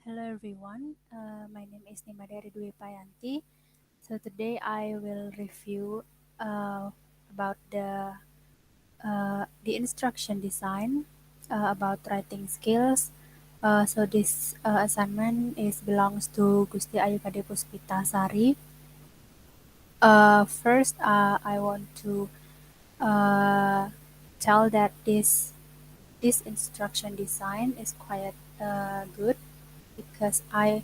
Hello everyone, my name is Nimadari Dwi Payanti. So today I will review about the instruction design about writing skills. So this assignment is belongs to Gusti Ayu Kade Puspita Sari. First, I want to uh, tell that this instruction design is quite good because I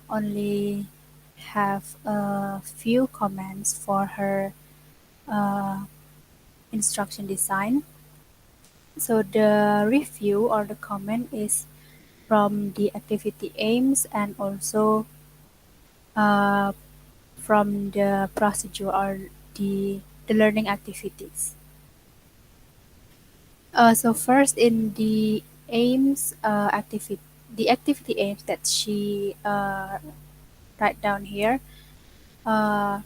only have a few comments for her uh, instruction design. So the review or the comment is from the activity aims and also uh, from the procedure or the learning activities. So first in the aims activity, the activity aims that she write down here. Uh,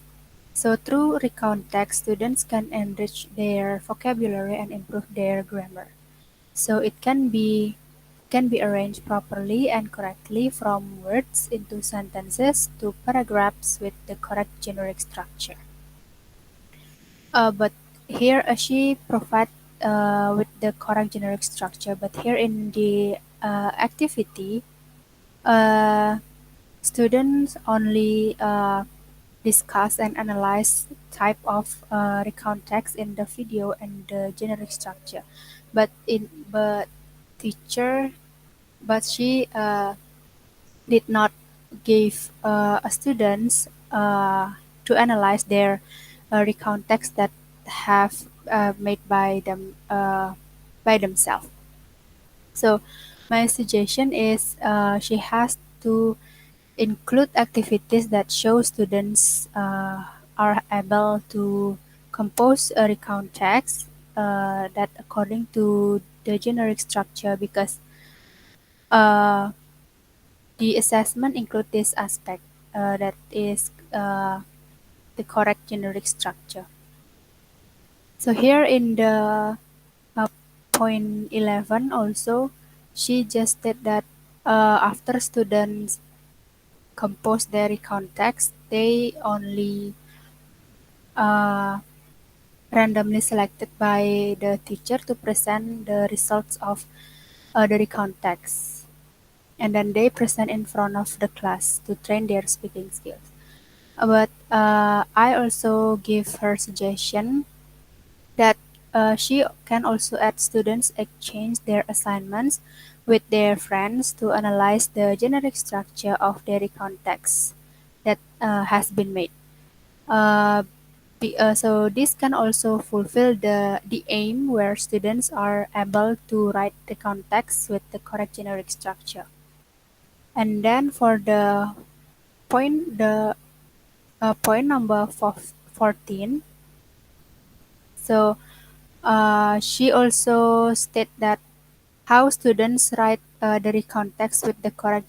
so through recount text, students can enrich their vocabulary and improve their grammar. So it can be arranged properly and correctly from words into sentences to paragraphs with the correct generic structure. But here she provide with the correct generic structure. But here in the activity, uh, students only discuss and analyze type of recount text in the video and the generic structure. But teacher, but she did not give students to analyze their recount text that have made by themselves. So my suggestion is she has to include activities that show students are able to compose a recount text that according to the generic structure because uh, the assessment include this aspect that is the correct generic structure. So here in the uh, point 11 also, she just said that after students compose their recount text, they only uh, randomly selected by the teacher to present the results of the recount text. And then they present in front of the class to train their speaking skills. But I also give her suggestion that she can also add students exchange their assignments with their friends to analyze the generic structure of their context that has been made. Uh, so this can also fulfill the aim where students are able to write the context with the correct generic structure. And then for the point number 14. So she also state that how students write the context with the correct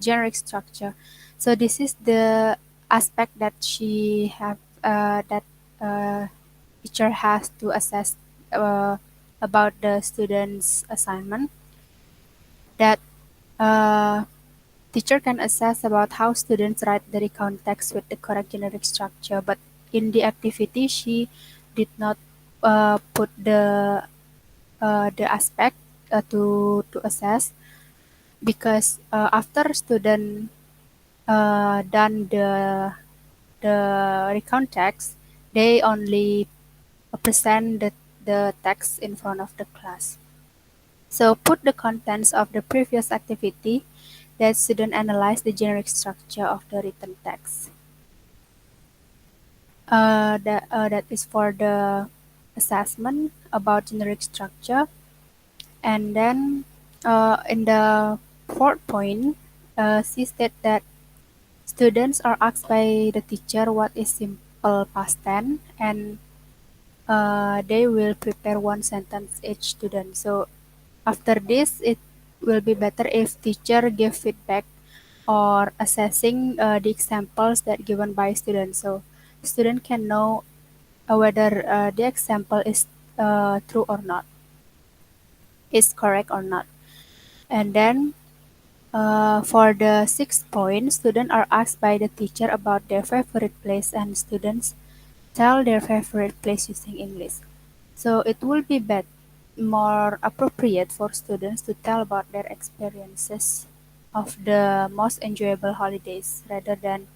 generic structure. So this is the aspect that she have that uh, teacher has to assess uh, about the students' assignment. That uh, teacher can assess about how students write the context with the correct generic structure. But in the activity, she did not put the aspect to assess because after student done the recount text, they only present the text in front of the class. So put the contents of the previous activity that student analyze the generic structure of the written text. That is for the assessment about generic structure. And then in the fourth point, she said that students are asked by the teacher what is simple past tense and they will prepare one sentence each student. So after this, it will be better if teacher give feedback or assessing the examples that given by students. So student can know whether the example is true or not, is correct or not. And then For the sixth point, students are asked by the teacher about their favorite place, and students tell their favorite place using English. So it will be more appropriate for students to tell about their experiences of the most enjoyable holidays rather than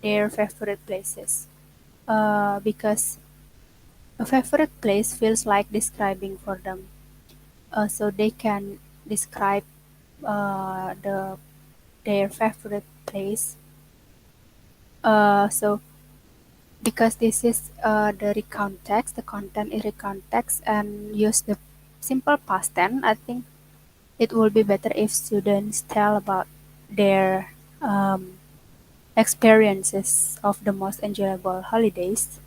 their favorite places. Because a favorite place feels like describing for them. So they can describe their favorite place. So because this is the recount text, the content is recount text, and use the simple past tense, I think it will be better if students tell about their experiences of the most enjoyable holidays,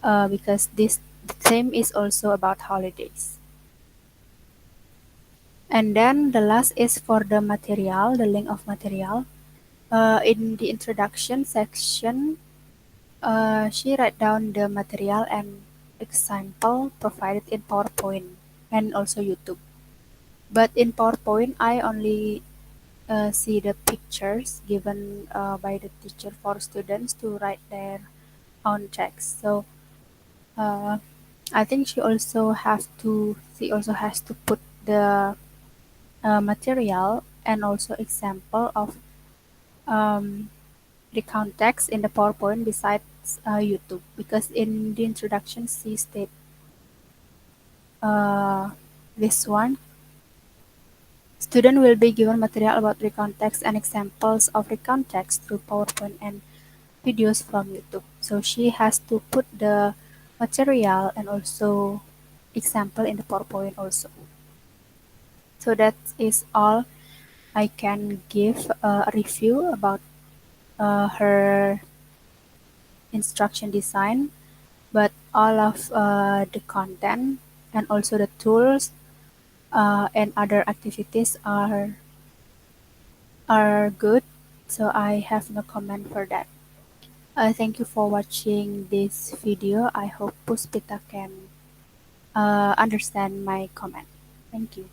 because this theme is also about holidays. And then the last is for the material, the link of material. In the introduction section, she write down the material and example provided in PowerPoint and also YouTube. But in PowerPoint, I only see the pictures given by the teacher for students to write their own text. So uh, I think she also has to put the material and also example of um, the context in the PowerPoint besides YouTube, because in the introduction she state uh, this one. Student will be given material about recontext and examples of recontext through PowerPoint and videos from YouTube. So she has to put the material and also example in the PowerPoint also. So that is all I can give a review about her instruction design, but all of the content and also the tools and other activities are good. So I have no comment for that. Thank you for watching this video. I hope Puspita can understand my comment. Thank you.